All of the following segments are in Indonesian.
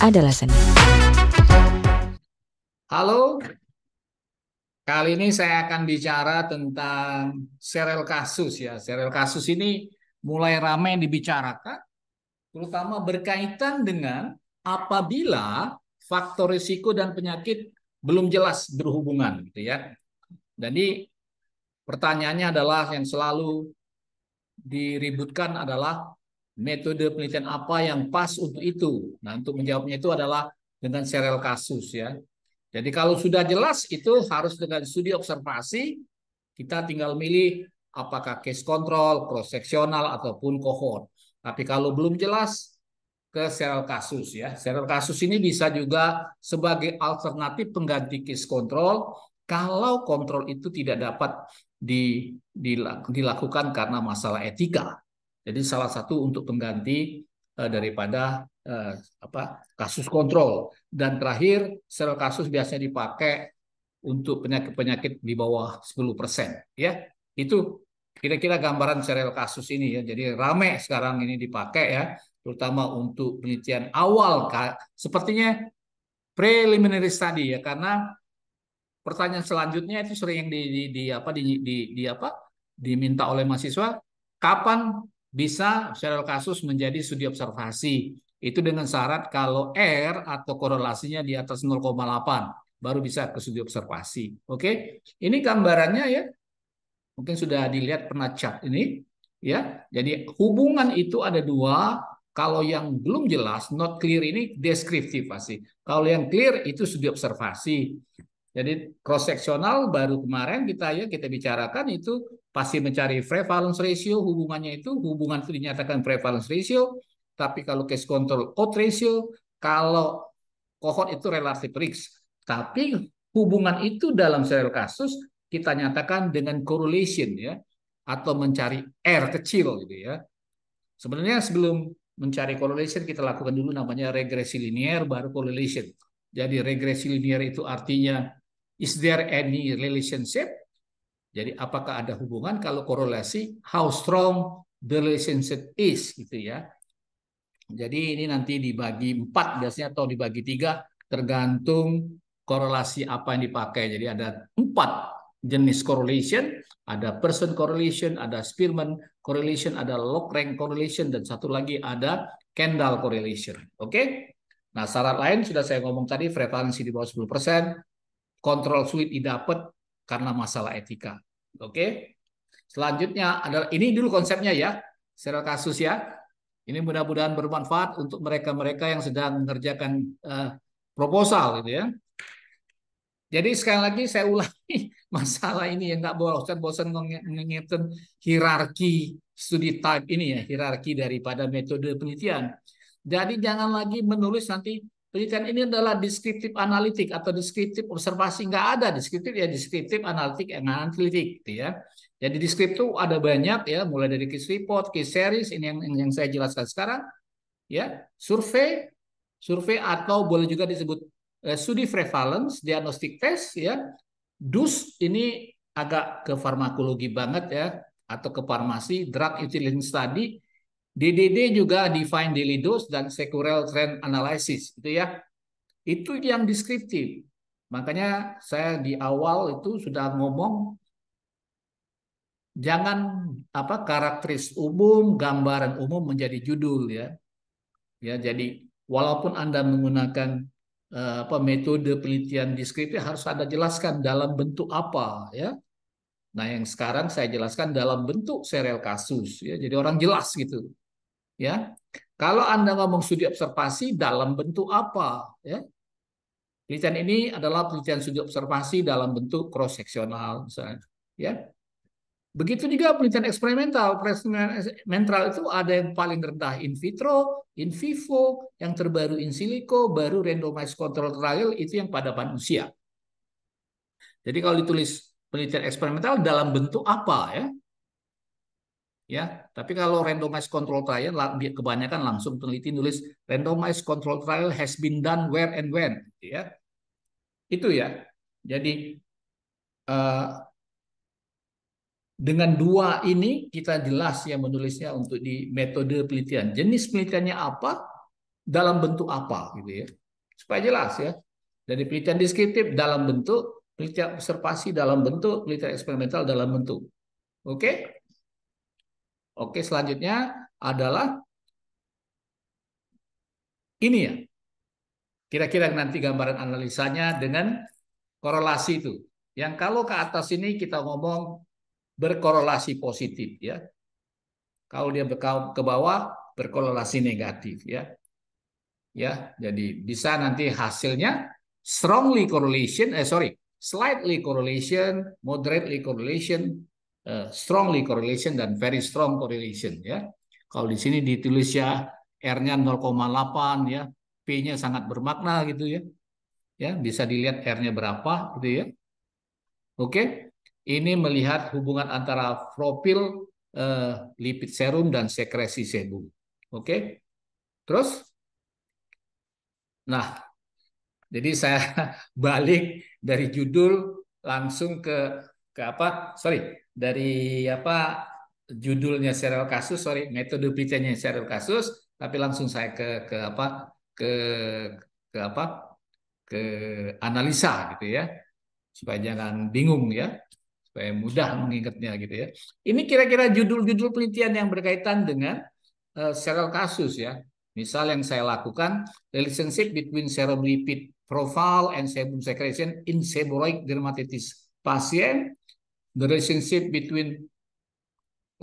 adalah seni. Halo, kali ini saya akan bicara tentang serial kasus ya. Serial kasus ini mulai ramai dibicarakan, terutama berkaitan dengan apabila faktor risiko dan penyakit belum jelas berhubungan, gitu ya. Jadi pertanyaannya adalah yang selalu diributkan adalah metode penelitian apa yang pas untuk itu. Nah, untuk menjawabnya itu adalah dengan serial kasus ya. Jadi kalau sudah jelas itu harus dengan studi observasi, kita tinggal milih apakah case control, cross sectional ataupun cohort. Tapi kalau belum jelas ke serial kasus ya. Serial kasus ini bisa juga sebagai alternatif pengganti case control kalau kontrol itu tidak dapat dilakukan karena masalah etika. Jadi salah satu untuk pengganti daripada kasus kontrol. Dan terakhir, serial kasus biasanya dipakai untuk penyakit-penyakit di bawah 10%. Ya, itu kira-kira gambaran serial kasus ini ya. Jadi rame sekarang ini dipakai ya, terutama untuk penelitian awal. Sepertinya preliminary study ya, karena pertanyaan selanjutnya itu sering diminta oleh mahasiswa, kapan bisa serial kasus menjadi studi observasi? Itu dengan syarat kalau R atau korelasinya di atas 0,8 baru bisa ke studi observasi. Oke, ini gambarannya ya. Mungkin sudah dilihat pernah chat ini ya. Jadi hubungan itu ada dua. Kalau yang belum jelas, not clear ini deskriptif pasti. Kalau yang clear itu studi observasi. Jadi cross sectional baru kemarin kita bicarakan itu pasti mencari prevalence ratio, hubungannya itu hubungan itu dinyatakan prevalence ratio, tapi kalau case control odds ratio, kalau cohort itu relative risk. Tapi hubungan itu dalam serial kasus kita nyatakan dengan correlation ya, atau mencari R kecil gitu ya. Sebenarnya sebelum mencari correlation kita lakukan dulu namanya regresi linear baru correlation. Jadi regresi linear itu artinya is there any relationship? Jadi apakah ada hubungan? Kalau korelasi, how strong the relationship is gitu ya. Jadi ini nanti dibagi 4 biasanya atau dibagi 3 tergantung korelasi apa yang dipakai. Jadi ada 4 jenis correlation, ada person correlation, ada Spearman correlation, ada log rank correlation, dan satu lagi ada Kendall correlation. Oke? Nah, syarat lain sudah saya ngomong tadi, prevalensi di bawah 10%, kontrol sulit didapat karena masalah etika. Oke? Selanjutnya adalah, ini dulu konsepnya ya, serial kasus ya. Ini mudah-mudahan bermanfaat untuk mereka-mereka yang sedang mengerjakan proposal gitu ya. Jadi sekali lagi saya ulangi masalah ini ya, nggak bosan-bosan mengingatkan hierarki studi type ini ya, hierarki daripada metode penelitian. Jadi jangan lagi menulis nanti penelitian ini adalah deskriptif analitik atau deskriptif observasi, nggak ada deskriptif ya, deskriptif analitik gitu ya. Jadi deskriptif ada banyak ya, mulai dari case report, case series ini yang saya jelaskan sekarang ya, survei, survei atau boleh juga disebut studi prevalence, diagnostic test ya. DUS ini agak ke farmakologi banget ya, atau ke farmasi, drug utility study. DDD juga define daily dose dan sequential trend analysis itu ya. Itu yang deskriptif. Makanya saya di awal itu sudah ngomong jangan karakteris umum, gambaran umum menjadi judul ya. Ya, jadi walaupun Anda menggunakan metode penelitian deskriptif harus Anda jelaskan dalam bentuk apa ya. Nah, yang sekarang saya jelaskan dalam bentuk serial kasus ya. Jadi orang jelas gitu ya. Kalau Anda ngomong studi observasi dalam bentuk apa ya? Penelitian ini adalah penelitian studi observasi dalam bentuk cross seksional misalnya ya. Begitu juga penelitian eksperimental. Eksperimental itu ada yang paling rendah in vitro, in vivo, yang terbaru in silico, baru randomized control trial itu yang pada manusia. Jadi kalau ditulis penelitian eksperimental dalam bentuk apa ya? Ya, tapi kalau randomized control trial kebanyakan langsung peneliti nulis randomized control trial has been done where and when, ya. Itu ya. Jadi dengan dua ini kita jelas ya menulisnya untuk di metode penelitian. Jenis penelitiannya apa? dalam bentuk apa gitu ya. Supaya jelas ya. Dari penelitian deskriptif dalam bentuk, penelitian observasi dalam bentuk, penelitian eksperimental dalam bentuk. Oke? Oke, selanjutnya adalah ini ya. Kira-kira nanti gambaran analisanya dengan korelasi itu. Yang kalau ke atas ini kita ngomong berkorelasi positif ya. Kalau dia ke bawah berkorelasi negatif ya. Ya, jadi bisa nanti hasilnya slightly correlation, moderately correlation, strongly correlation dan very strong correlation ya. Kalau di sini ditulis ya R-nya 0,8 ya, P-nya sangat bermakna gitu ya. Ya, bisa dilihat R-nya berapa gitu ya. Oke. Ini melihat hubungan antara profil lipid serum dan sekresi sebum. Oke. Terus nah, jadi saya balik dari judul langsung ke apa? Sorry, dari apa judulnya serial kasus, sorry, metode penelitiannya serial kasus, tapi langsung saya ke apa? Ke ke apa? Ke analisa gitu ya. Supaya jangan bingung ya, supaya mudah mengingatnya gitu ya. Ini kira-kira judul-judul penelitian yang berkaitan dengan serial kasus ya. Misal yang saya lakukan, relationship between serum lipid profile and sebum secretion in seborrheic dermatitis patient, the relationship between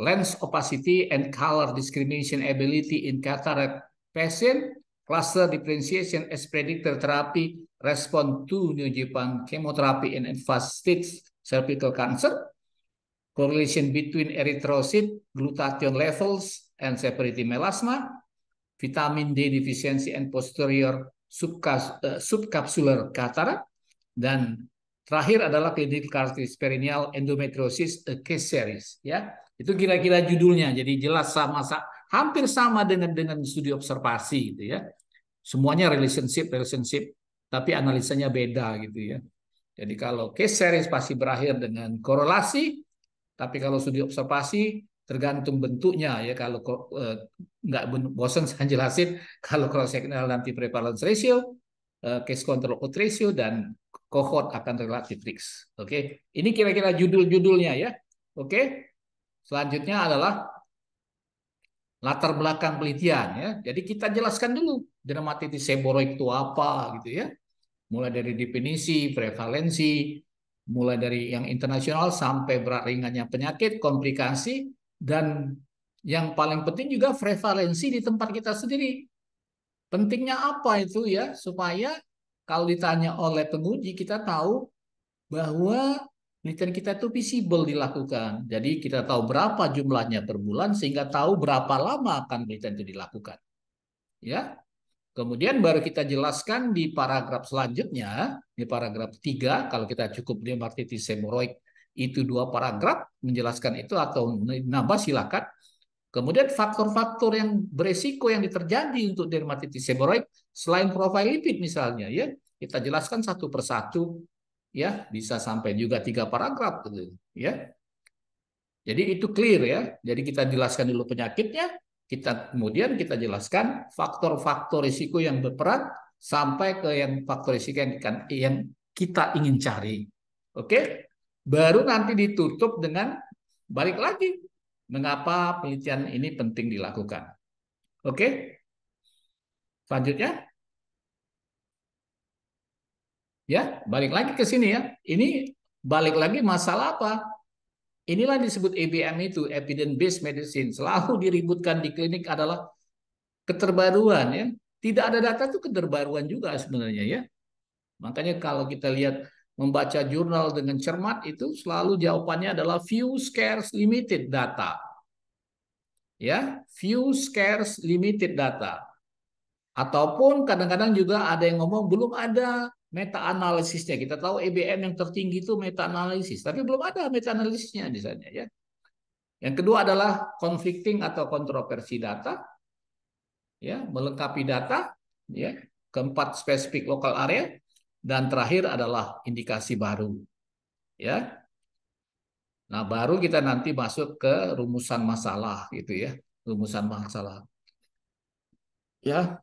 lens opacity and color discrimination ability in cataract patient, cluster differentiation as predictor therapy respond to neoadjuvant chemotherapy in advanced stage cervical cancer, correlation between erythrocyte glutathione levels and seborrheic melasma, vitamin D deficiency and posterior subcapsular cataract, dan terakhir adalah clinical characteristics perineal endometriosis a case series ya. Itu kira-kira judulnya. Jadi jelas hampir sama dengan studi observasi gitu ya. Semuanya relationship tapi analisanya beda gitu ya. Jadi kalau case series pasti berakhir dengan korelasi, tapi kalau studi observasi tergantung bentuknya ya. Kalau nggak bosan saya jelasin, kalau cross sectional nanti prevalence ratio, case control odds ratio, dan cohort akan relative risk. Oke, ini kira-kira judul-judulnya ya. Oke, selanjutnya adalah latar belakang penelitian ya. Jadi kita jelaskan dulu dermatitis seboroid itu apa gitu ya. Mulai dari definisi, prevalensi, mulai dari yang internasional sampai berat ringannya penyakit, komplikasi, dan yang paling penting juga prevalensi di tempat kita sendiri. Pentingnya apa itu ya? Supaya kalau ditanya oleh penguji kita tahu bahwa penelitian kita itu visible dilakukan. Jadi kita tahu berapa jumlahnya per bulan sehingga tahu berapa lama akan penelitian itu dilakukan. Ya. Kemudian baru kita jelaskan di paragraf selanjutnya, di paragraf 3, kalau kita cukup dermatitis seborrheic itu 2 paragraf menjelaskan itu atau nambah silakan. Kemudian faktor-faktor yang beresiko yang terjadi untuk dermatitis seborrheic selain profil lipid misalnya ya, kita jelaskan satu persatu ya, bisa sampai juga 3 paragraf gitu ya. Jadi itu clear ya. Jadi kita jelaskan dulu penyakitnya, kemudian kita jelaskan faktor-faktor risiko yang berperan sampai ke yang faktor risiko yang kita ingin cari. Oke? Baru nanti ditutup dengan balik lagi mengapa penelitian ini penting dilakukan. Oke? Selanjutnya ya, balik lagi ke sini ya. Ini balik lagi masalah apa? Inilah disebut EBM itu, evidence based medicine. Selalu diributkan di klinik adalah keterbaruan ya. Tidak ada data itu keterbaruan juga sebenarnya ya. Makanya kalau kita lihat membaca jurnal dengan cermat itu selalu jawabannya adalah few scarce limited data. Ya, few scarce limited data. Ataupun kadang-kadang juga ada yang ngomong belum ada meta analisisnya. Kita tahu EBM yang tertinggi itu meta analisis, tapi belum ada meta analisisnya di sana ya. Yang kedua adalah conflicting atau kontroversi data, ya, melengkapi data, ya. Keempat spesifik lokal area, dan terakhir adalah indikasi baru, ya. Nah, baru kita nanti masuk ke rumusan masalah gitu ya, rumusan masalah. Ya.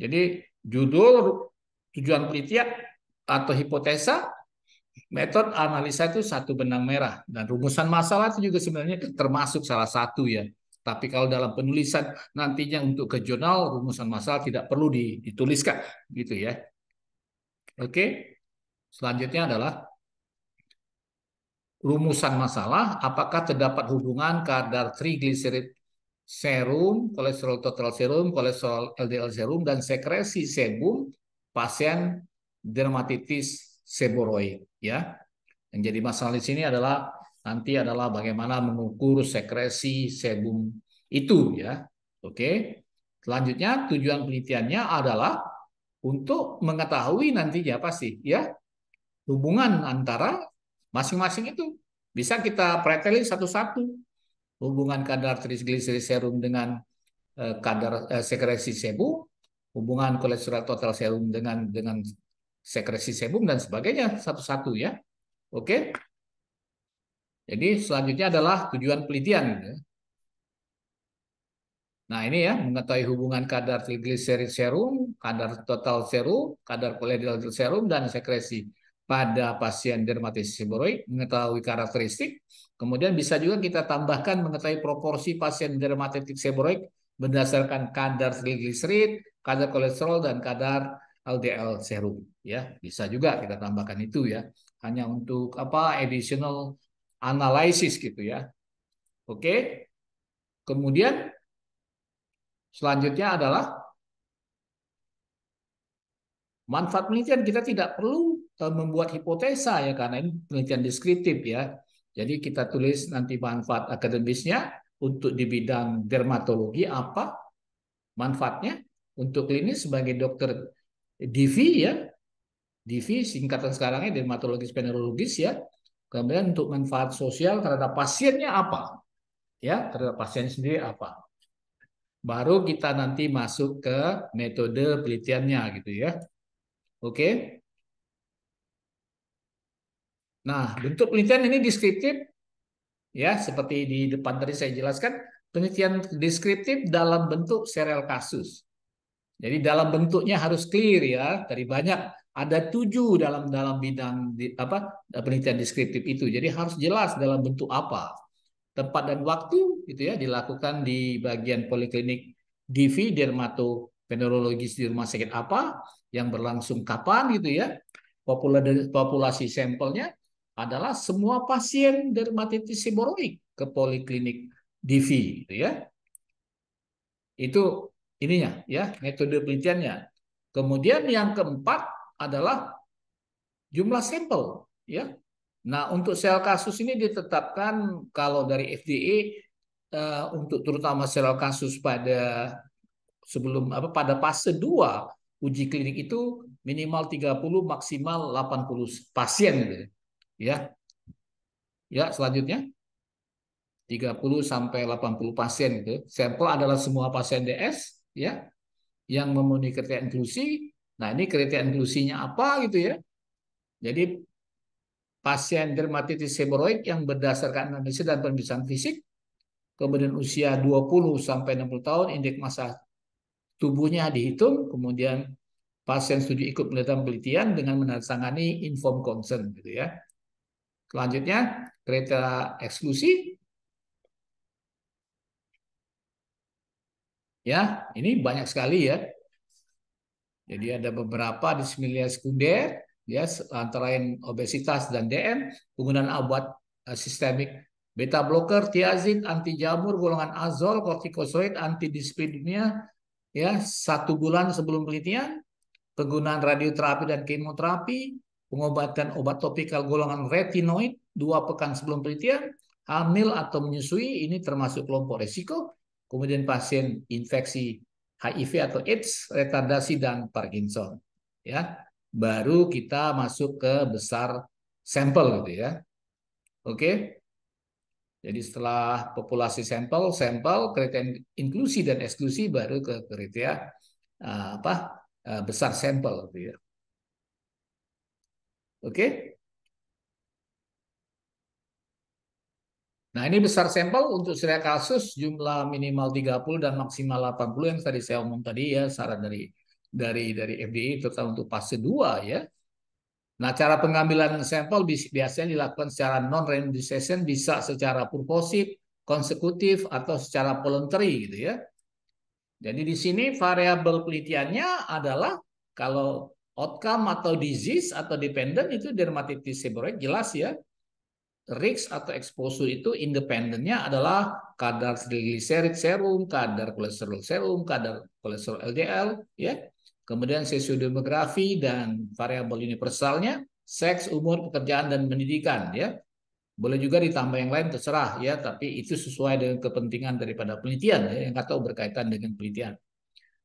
Jadi judul, tujuan penelitian atau hipotesa, metode analisa itu satu benang merah. Dan rumusan masalah itu juga sebenarnya termasuk salah satu ya. Tapi kalau dalam penulisan nantinya untuk ke jurnal, rumusan masalah tidak perlu dituliskan gitu ya. Oke, selanjutnya adalah rumusan masalah, apakah terdapat hubungan kadar trigliserid serum, kolesterol total serum, kolesterol LDL serum, dan sekresi sebum pasien dermatitis seboroid. Ya, yang jadi masalah di sini adalah nanti adalah bagaimana mengukur sekresi sebum itu ya. Oke. Selanjutnya tujuan penelitiannya adalah untuk mengetahui nantinya pasti ya hubungan antara masing-masing itu. Bisa kita pretelin satu-satu. Hubungan kadar trigliserid serum dengan kadar sekresi sebum, hubungan kolesterol total serum dengan sekresi sebum dan sebagainya satu-satu ya. Oke. Jadi selanjutnya adalah tujuan penelitian. Nah, ini ya, mengetahui hubungan kadar trigliserid serum, kadar total serum, kadar kolesterol serum, dan sekresi pada pasien dermatitis seboroid, mengetahui karakteristik. Kemudian bisa juga kita tambahkan mengetahui proporsi pasien dermatitis seboroid berdasarkan kadar trigliserid, kadar kolesterol, dan kadar LDL serum. Ya, bisa juga kita tambahkan itu ya. Hanya untuk apa additional analysis gitu ya. Oke. Kemudian selanjutnya adalah manfaat penelitian. Kita tidak perlu membuat hipotesa ya karena ini penelitian deskriptif ya. Jadi kita tulis nanti manfaat akademisnya untuk di bidang dermatologi apa manfaatnya untuk klinis sebagai dokter DV ya. DV singkatan sekarangnya dermatologis venerologis ya. Kemudian untuk manfaat sosial terhadap pasiennya apa? Ya, terhadap pasien sendiri apa? Baru kita nanti masuk ke metode penelitiannya gitu ya. Oke. Nah, bentuk penelitian ini deskriptif ya, seperti di depan tadi saya jelaskan, penelitian deskriptif dalam bentuk serial kasus. Jadi dalam bentuknya harus clear ya, dari banyak ada 7 dalam dalam bidang apa penelitian deskriptif itu. Jadi harus jelas dalam bentuk apa, tempat dan waktu gitu ya, dilakukan di bagian poliklinik DV dermatovenerologis di rumah sakit apa, yang berlangsung kapan gitu ya, populasi sampelnya adalah semua pasien dermatitis seboroid ke poliklinik DV gitu ya. Itu ininya ya, metode penelitiannya. Kemudian yang keempat adalah jumlah sampel ya. Nah, untuk sel kasus ini ditetapkan kalau dari FDA untuk terutama sel kasus pada sebelum apa pada fase 2 uji klinik itu minimal 30 maksimal 80 pasien gitu. Ya. Ya, selanjutnya 30 sampai 80 pasien gitu. Sampel adalah semua pasien DS ya yang memenuhi kriteria inklusi. Nah, ini kriteria inklusinya apa gitu ya. Jadi pasien dermatitis seboroid yang berdasarkan anamnesis dan pemeriksaan fisik, kemudian usia 20 sampai 60 tahun, indeks massa tubuhnya dihitung, kemudian pasien setuju ikut dalam penelitian dengan menandatangani inform consent gitu ya. Selanjutnya kriteria eksklusi ya, ini banyak sekali ya. Jadi ada beberapa dismilia sekunder ya antara lain obesitas dan DM, penggunaan obat sistemik beta blocker, tiazid, anti jamur, golongan azol, kortikosteroid, antidislipidemia ya 1 bulan sebelum penelitian, penggunaan radioterapi dan kemoterapi, pengobatan obat topikal golongan retinoid 2 pekan sebelum penelitian, hamil atau menyusui ini termasuk kelompok risiko, kemudian pasien infeksi HIV atau AIDS, retardasi dan Parkinson. Ya, baru kita masuk ke besar sampel gitu ya. Oke. Jadi setelah populasi sampel, kriteria inklusi dan eksklusi baru ke kriteria apa besar sampel gitu ya. Oke. Nah, ini besar sampel untuk serial kasus jumlah minimal 30 dan maksimal 80 yang tadi saya omong tadi ya, saran dari dari FDI terutama untuk fase 2 ya. Nah, cara pengambilan sampel biasanya dilakukan secara non-randomization, bisa secara purposif, konsekutif, atau secara voluntary gitu ya. Jadi di sini variabel penelitiannya adalah kalau outcome atau disease atau dependent itu dermatitis seborrheic jelas ya. Risk atau exposure itu independennya adalah kadar triglycerid serum, kadar kolesterol serum, kadar kolesterol LDL, ya. Kemudian sosiodemografi dan variabel universalnya, seks, umur, pekerjaan dan pendidikan, ya. Boleh juga ditambah yang lain terserah, ya. Tapi itu sesuai dengan kepentingan daripada penelitian, ya, yang atau berkaitan dengan penelitian.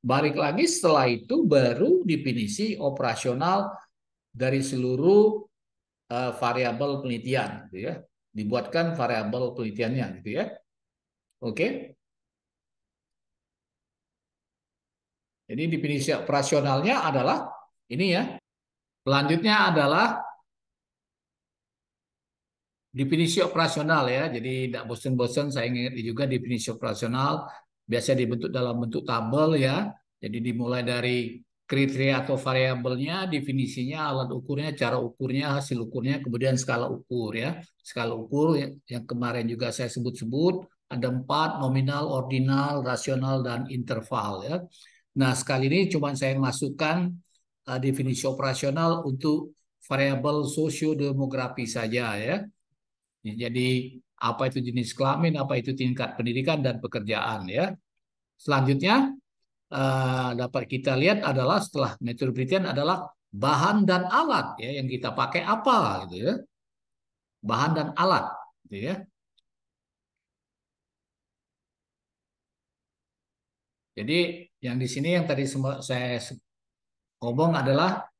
Balik lagi setelah itu baru definisi operasional dari seluruh variabel penelitian gitu ya. Dibuatkan variabel penelitiannya gitu ya. Oke. Jadi definisi operasionalnya adalah ini ya. Selanjutnya adalah definisi operasional ya. Jadi tidak bosan-bosan saya ingat juga definisi operasional biasa dibentuk dalam bentuk tabel ya. Jadi dimulai dari kriteria atau variabelnya, definisinya, alat ukurnya, cara ukurnya, hasil ukurnya, kemudian skala ukur ya. Skala ukur yang kemarin juga saya sebut-sebut ada 4, nominal, ordinal, rasional, dan interval ya. Nah, sekali ini cuma saya masukkan definisi operasional untuk variabel sosiodemografi saja ya. Jadi apa itu jenis kelamin, apa itu tingkat pendidikan dan pekerjaan ya. Selanjutnya dapat kita lihat adalah setelah metode penelitian adalah bahan dan alat ya yang kita pakai apa gitu ya. Bahan dan alat gitu ya. Jadi yang di sini yang tadi saya ngomong adalah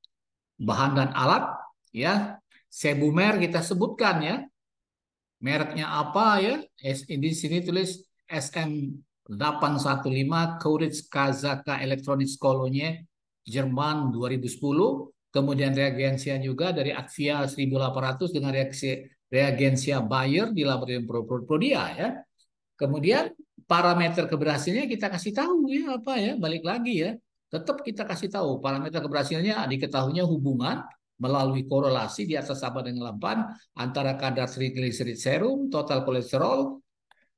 bahan dan alat ya. Sebumer kita sebutkan ya. Mereknya apa ya? Di sini tulis SM815 Courage Kazaka Electronics Cologne Jerman 2010. Kemudian reagensia juga dari Advia 1800 dengan reagensia Bayer di laboratorium Prodia ya. Kemudian parameter keberhasilannya kita kasih tahu ya apa ya, balik lagi ya. Tetap kita kasih tahu parameter keberhasilannya diketahuinya hubungan melalui korelasi di atas sama dengan 8 antara kadar triglycerid serum, total kolesterol,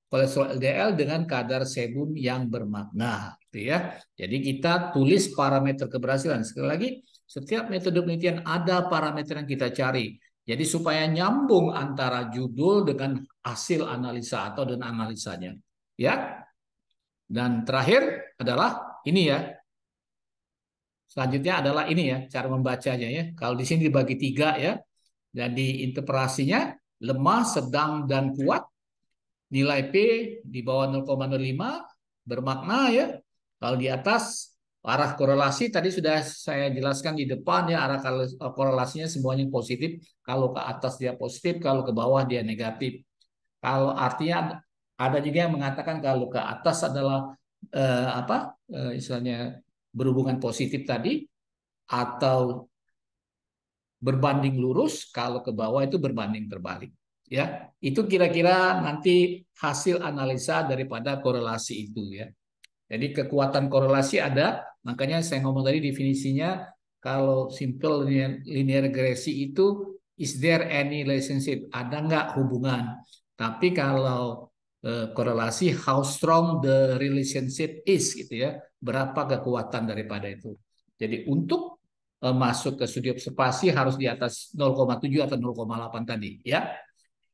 kolesterol LDL dengan kadar sebum yang bermakna, gitu ya. Jadi kita tulis parameter keberhasilan. Sekali lagi, setiap metode penelitian ada parameter yang kita cari. Jadi supaya nyambung antara judul dengan hasil analisa atau dengan analisanya, ya. Dan terakhir adalah ini ya. Selanjutnya adalah ini ya, cara membacanya ya. Kalau di sini dibagi 3 ya. Jadi interpretasinya lemah, sedang, dan kuat. Nilai P di bawah 0,05 bermakna ya. Kalau di atas arah korelasi tadi sudah saya jelaskan di depan ya, arah korelasinya semuanya positif. Kalau ke atas dia positif, kalau ke bawah dia negatif. Kalau artinya ada juga yang mengatakan kalau ke atas adalah istilahnya berhubungan positif tadi atau berbanding lurus, kalau ke bawah itu berbanding terbalik. Ya, itu kira-kira nanti hasil analisa daripada korelasi itu ya. Jadi kekuatan korelasi ada, makanya saya ngomong tadi definisinya kalau simple linear regresi itu is there any relationship? Ada nggak hubungan? Tapi kalau korelasi how strong the relationship is gitu ya, berapa kekuatan daripada itu. Jadi untuk masuk ke studi observasi harus di atas 0,7 atau 0,8 tadi ya.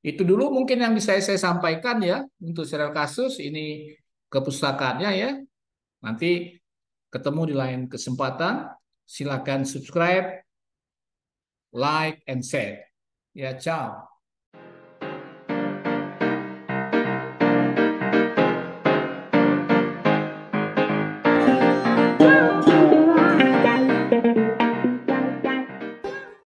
Itu dulu mungkin yang bisa saya sampaikan ya untuk serial kasus ini kepustakaannya ya. Nanti ketemu di lain kesempatan. Silakan subscribe, like, and share. Ya, ciao.